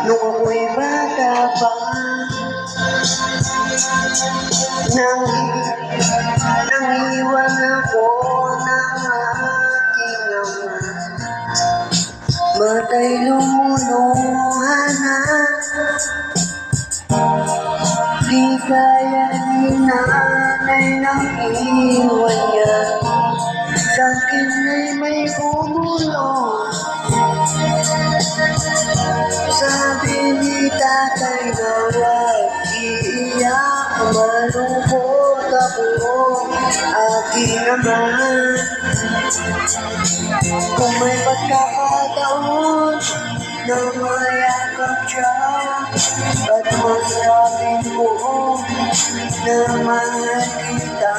Nung ako'y bata pa, nangiwan ako ng aking ama. Mata'y lumuluha na, di kaya ni nanay nang iwan niya. Sa'kin ay may bumulong, sabi ni tatay na huwag iiyak, malungkot ako, aking ama. Kung may pagkakataon na mayakap siya at masabing mo na mahal kita,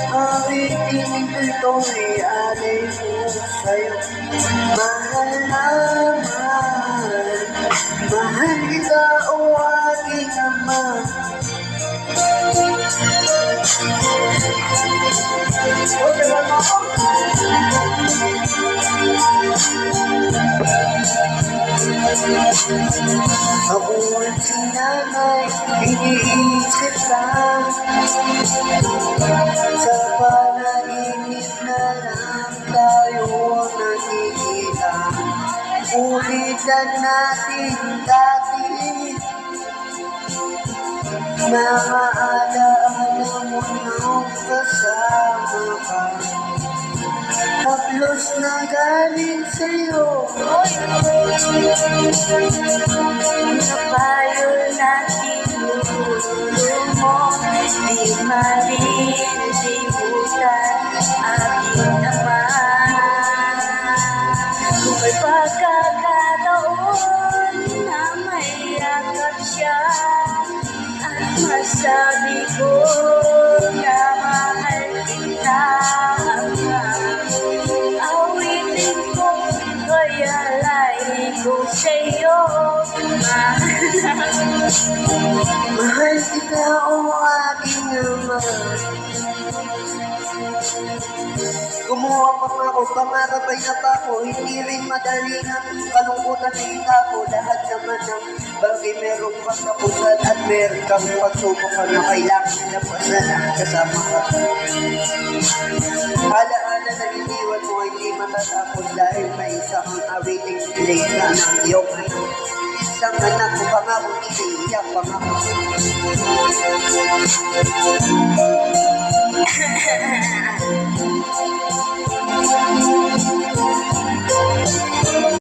awitin ito'y alay ko sa'yo. Mahal na mahal, mahal kita o aking ama. Ako at si nanay, iniisip lang, sa panaginip na lang tayo nakikita. Ulitan natin dati, maaalaala mo nang kasama ka. Haplos na galing sa'yo, napayo na tinuturo mo, di malilimutan aking ama. Kung may pagkakataon na may yakap siya at masabi ko na mahal kita, awitin ko kaya lahi ko sa'yo. mahal kita o aking ama. Gumawa pa ako, pamarabay na pa ako, hindi rin madali na kalungkutan na itako. Lahat naman ng bagay merong pagkapusan at meron kang pagsubukan na kailangan lapasan at kasama ka. Alaala na iniwan mo ay di matatapos dahil may isang awiting delay na ng iyong anak. Isang anak mo pangako, iniiyak pangako.